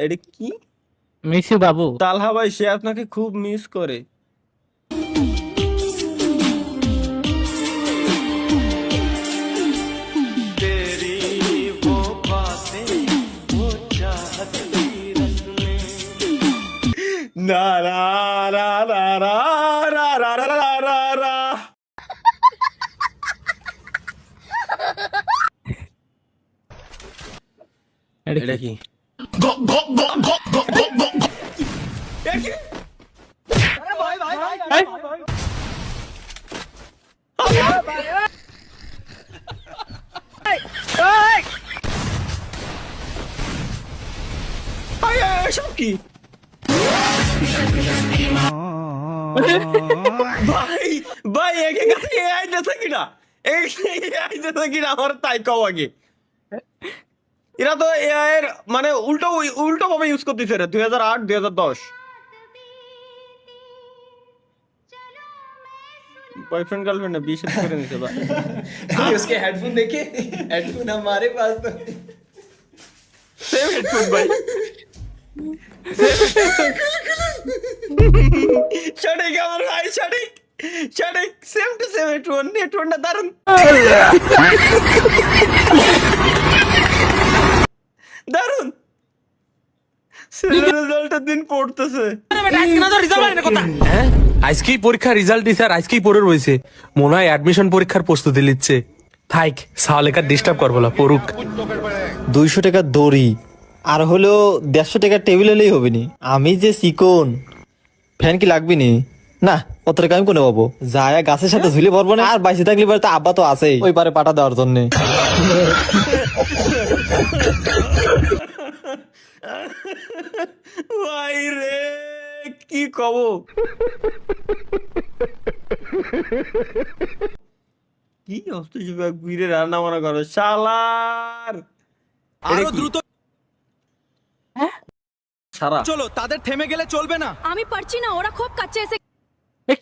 এটা কি? মিসু বাবু। তালহা ভাই সে আপনাকে খুব মিস করে। না না না না না না না না না না না। এটা কি? এসব কি ভাই? ভাই একে কাছে এআই দিতে কিনা, এআই দিতে কিনা আমার তাই কও আগে। এরা তো এআই এর মানে উল্টো উল্টো ভাবে ইউজ করতেছে রে। 2008 2010 बॉयफ्रेंड गर्लफ्रेंड ने 20 করে নিতে ভাই। उसके हेडफोन देखे, हेडफोन हमारे पास तो सेम हेडफोन भाई। সঠিক আমার ভাই, সঠিক সঠিক, সেম টু সেম হেডফোন। হেডফোনটা দারুন দারুন। রেজাল্টের দিন পড়তেছে। আজকেই পরীক্ষার রেজাল্ট দিছে আর আজকেই পড়ে রয়েছে, মনে হয় অ্যাডমিশন পরীক্ষার প্রস্তুতি নিচ্ছে। থাইক সালেকার ডিস্টার্ব করবো না, পড়ুক। 200 টাকার দড়ি আর হলো 150 টাকার টেবিল হলেই হবে নি। আমি যে চিকন, ফ্যান কি লাগবে নি? না অত টাকা আমি কোনে পাবো? যায় গাছের সাথে ঝুলে পড়বো না। আর বাইসে থাকলে পরে তো আব্বা তো আছেই ওই পারে পাঠা দেওয়ার জন্য। ভাই রে কি কব? কি অবস্থা যুবক ঘুরে রান্না বান্না করো শালার। আরো দ্রুত সারা চলো, তাদের থেমে গেলে চলবে না। আমি পারছি না, ওরা খুব কাছে এসে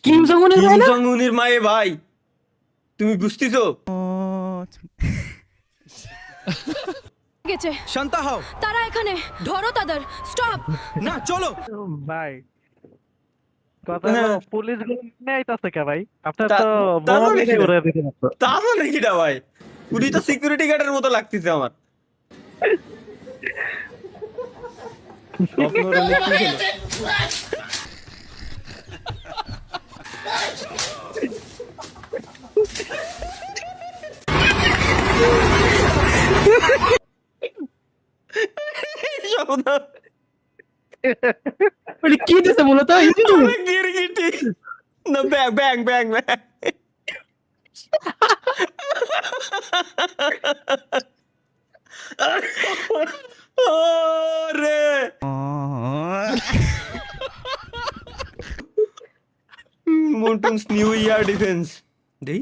কিম জং উনের কিম ভাই না? জং উনের মায়ে ভাই, তুমি বুঝতেছো? গেছে। শান্ত হও। তারা এখানে, ধরো তাদের, স্টপ। না চলো। ভাই কথা হ্যাঁ। হলো পুলিশ গুলো নিয়ে আইতাছে কে ভাই? আপনার তা- তো তা বড় মানে বেশি কি? করে দিতে পারতো। তা মানে কিটা ভাই? উনি তো সিকিউরিটি গার্ডের মতো লাগতেছে আমার। স্বপ্ন রলে কি হলো? স্বপ্ন ওটা কি দিছে মূলত? অনেক গিরগিটি না, ব্যাং ব্যাং ব্যাং ব্যাং। রে মন্টুনস নিউ ইয়ার ডিফেন্স দেই।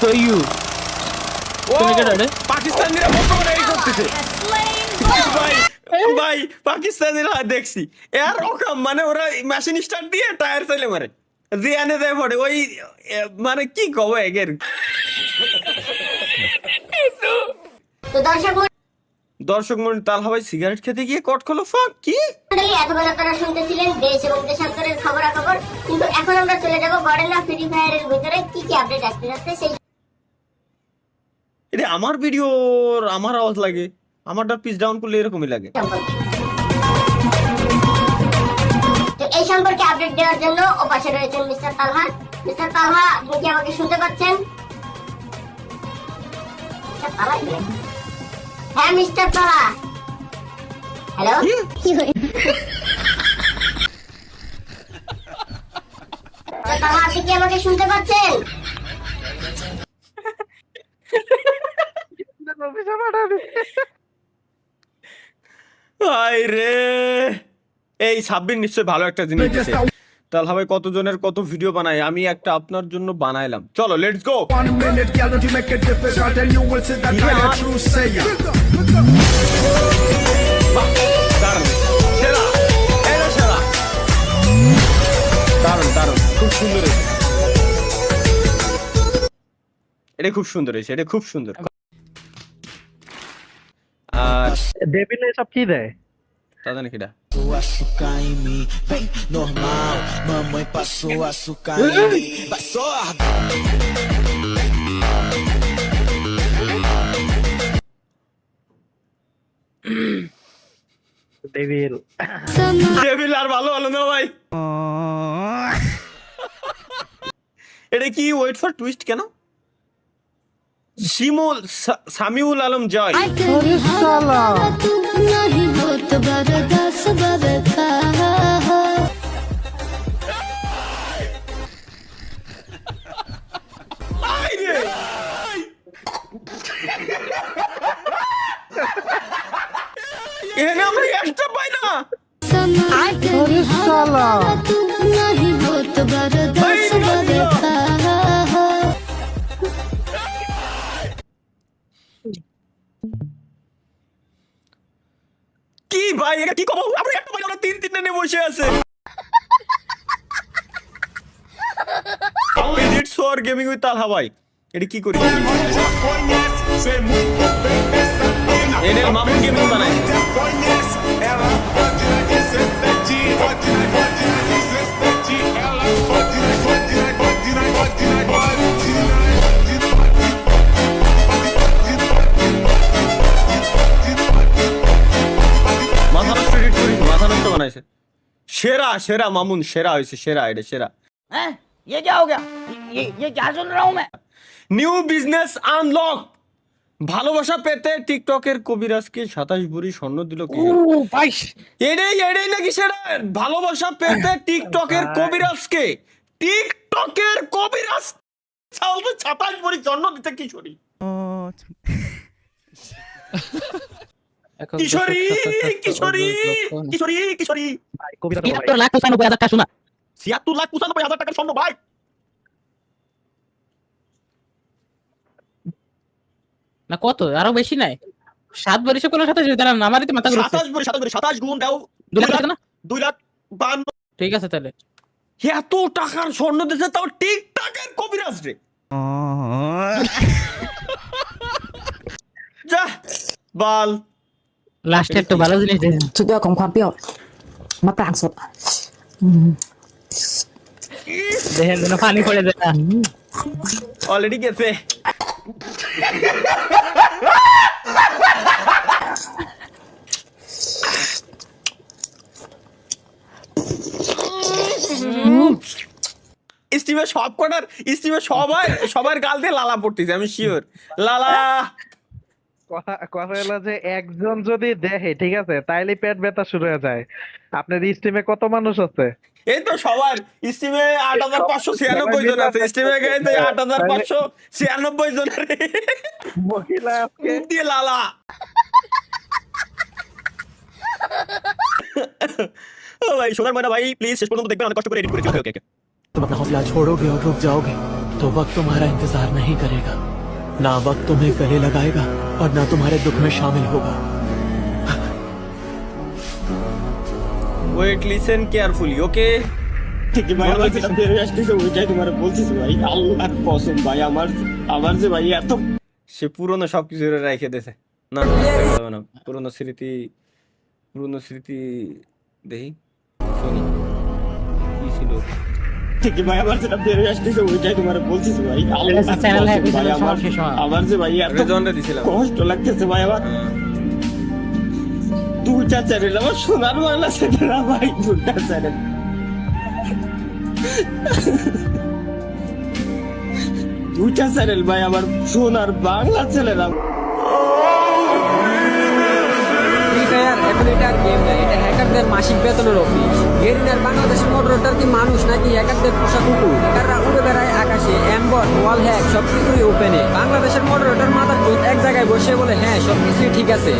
তো ইউ তুমি কেডা রে? পাকিস্তানিরা বর্তমানে এই করতেছে ভাই। ভাই পাকিস্তানিরা দেখছি এর রকম মানে ওরা মেশিন স্টার্ট দিয়ে টায়ার চাইলে মারে, যে আনে দেয় পড়ে ওই মানে কি কব এগের। দর্শক মন্ডলী তালহা ভাই সিগারেট খেতে গিয়ে কট খোলো ফাঁক কি? এতক্ষণ আপনারা শুনতেছিলেন দেশ এবং দেশান্তরের খবরাখবর, কিন্তু এখন আমরা চলে যাব গডেনা ফ্রি ফায়ারের ভিতরে কি কি আপডেট আসতে যাচ্ছে সেই এটা আমার ভিডিও আমার আওয়াজ লাগে, আমারটা পিস ডাউন করলে এরকমই লাগে। সম্পর্কে। তো এই সম্পর্কে আপডেট দেওয়ার জন্য ওপাশে রয়েছেন মিস্টার তালহা। মিস্টার তালহা, আপনি কি আমাকে শুনতে পাচ্ছেন? মিস্টার তালহা এখানে? হ্যাঁ মিস্টার তালহা, হ্যালো। তালহা, আপনি কি আমাকে শুনতে পাচ্ছেন? হাই রে, এই সাব্বির নিশ্চয় ভালো একটা জিনিস দিছে। তালহা ভাই কতজনের কত ভিডিও বানায়, আমি একটা আপনার জন্য বানাইলাম। চলো লেটস গো। দারুন দারুন, খুব সুন্দর হয়েছে। এটা খুব সুন্দর হয়েছে, এটা খুব সুন্দর। আর ডেভিল এসব কি দেয়? দাদা নাকি এটা Açúcar em mim, vem normal. Mamãe passou açúcar em mim. Passou a devil devil আর ভালো হলো না ভাই। এটা কি ওয়েট ফর টুইস্ট কেন? সামিউল আলম জয়। এখানে আমরা এক্সট্রা পাই না। কি ভাই এটা কি কব? আমরা একটা পাই না, তিন তিনটে বসে আছে। এডিটস ফর গেমিং উইথ তালহা ভাই, এটা কি করি? এনে মামুন গেমিং বানাই। মাথা নষ্ট এডিট করি, মাথা নষ্ট বানাইছে। সেরা সেরা মামুন, সেরা হয়েছে, সেরা, এটা সেরা। हैं? ये क्या हो गया? ये क्या सुन रहा हूँ मैं? New business unlock. ভালোবাসা পেতে টিকটকের কবিরাজকে 27 ভরি স্বর্ণ দিল কি? এটাই নাকি সেটা? ভালোবাসা পেতে টিকটকের কবিরাজকে, টিকটকের কবিরাজ 27 ভরি স্বর্ণ দিতে কিশোরী। কিশোরী কিশোরী কিশোরী কিশোরী কবিতা 73,95,000 টাকা শোনা 76,95,000 টাকার স্বর্ণ ভাই। না কত আরো বেশি নাই 7 বছর কোন সাথে যদি দাঁড়ান আমারই তো মাথা ঘুরছে 27 গুণ দাও 2 লাখ টাকা না 2,52,000। ঠিক আছে তাহলে এত টাকার স্বর্ণ দিতে তাও টিকটকের কবিরাজ রে। যা বাল। লাস্টে একটু ভালো জিনিস দেন สุดยอดของความเปรี้ยวมะปรางสด দেখেন যেন পানি পড়ে যায় না অলরেডি গেছে। স্টিভে সব কটার স্টিভে সবার গাল দিয়ে লালা পড়তেছে, আমি শিওর। লালা কথা হলো যে একজন যদি দেখে ঠিক আছে তাইলে পেট ব্যথা শুরু হয়ে যায়। আপনার স্টিমে কত মানুষ আছে? এই তো সবার স্টিমে 8,596 জন আছে। স্টিমে গেছে 8,596 জনের মহিলা আজকে দিয়ে লালা। ও ভাই সোনার ময়না ভাই প্লিজ শেষ পর্যন্ত দেখবেন, অনেক কষ্ট করে এডিট করেছি। ওকে ওকে तुम अपना हौसला छोड़ोगे और रुक जाओगे तो वक्त तुम्हारा इंतजार नहीं करेगा, ना वक्त तुम्हें गले लगाएगा और ना तुम्हारे दुख में शामिल होगा। Wait listen carefully okay. ঠিক ভাই, আমার যেটা বের হয়ে আসতেছে ওইটাই তোমার বলতেছি ভাই। আল্লাহর কসম ভাই, আমার যে ভাই এত সে পুরনো সবকিছু রেখে দিয়েছে। না না পুরনো স্মৃতি দেখি শুনি কি ছিল। ঠিক ভাই, আমার যেটা বের হয়ে আসতেছে ওইটাই তোমার বলতেছি ভাই। আল্লাহর চ্যানেল কসম হ্যাপি ভাই, চ্যানেল সব শেষ হয় আমার যে ভাই এত রেজন্ডে দিছিলাম, কষ্ট লাগতেছে ভাই। আমার দুইটা চ্যানেল, আমার সোনার বাংলা চ্যানেল ভাই, দুইটা চ্যানেল। দুইটা চ্যানেল ভাই, আমার সোনার বাংলা চ্যানেল। এখন এটা আর গেম না, এটা হ্যাকারদের মাসিক বেতনের অফিস। গেরিনার বাংলাদেশের মডারেটর কি মানুষ নাকি হ্যাকারদের পোষা কুকুর? হ্যাকাররা উড়ে বেড়ায় আকাশে, অ্যাম্বট, ওয়াল হ্যাক সবকিছুই ওপেনে। বাংলাদেশের মডারেটর মাথার চোখ এক জায়গায় বসে বলে হ্যাঁ সবকিছুই ঠিক আছে।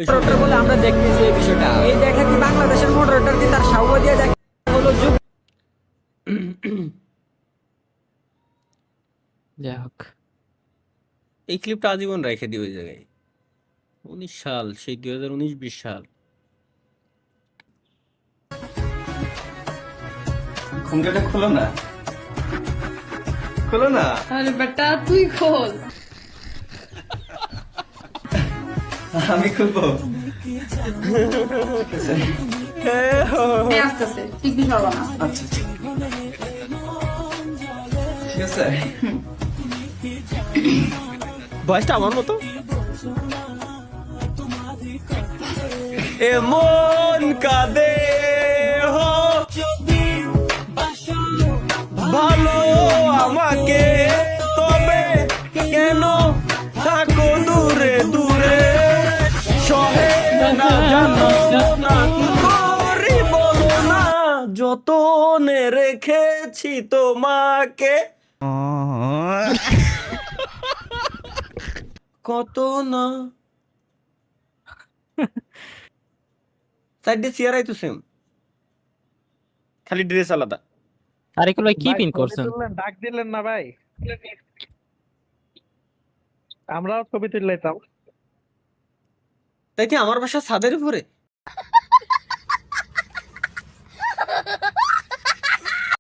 মডারেটর বলে আমরা দেখতেছি এই বিষয়টা। এই দেখা কি বাংলাদেশের মডারেটর কি তার সাহবা দিয়ে দেখা হলো যুগ? যাই হোক এই ক্লিপটা আজীবন রেখে দিই ওই জায়গায়। 19 সাল, সেই 2019-20 সাল। ঘুমটাটা খোলো না, খোলো না। আরে বেটা তুই খোল। আমি খুলবো আসতেছে টিকবি সরবা না আচ্ছা ঠিক আছে ভয়েসটা আমার মতো এমন কাঁদে হো ভালো আমাকে তবে কেন থাকো দূরে দূরে সহে না জানো না কি করি বলো না যতনে রেখেছি তোমাকে কত না সাইডে চেয়ার আইতো সেম খালি ড্রেস আলাদা তারিকুল ভাই কি ভাই, পিন ছবি করছেন? তুললেন, ডাক দিলেন না ভাই? আমরাও ছবি তুললাইতাম। তাই কি আমার বাসা ছাদের উপরে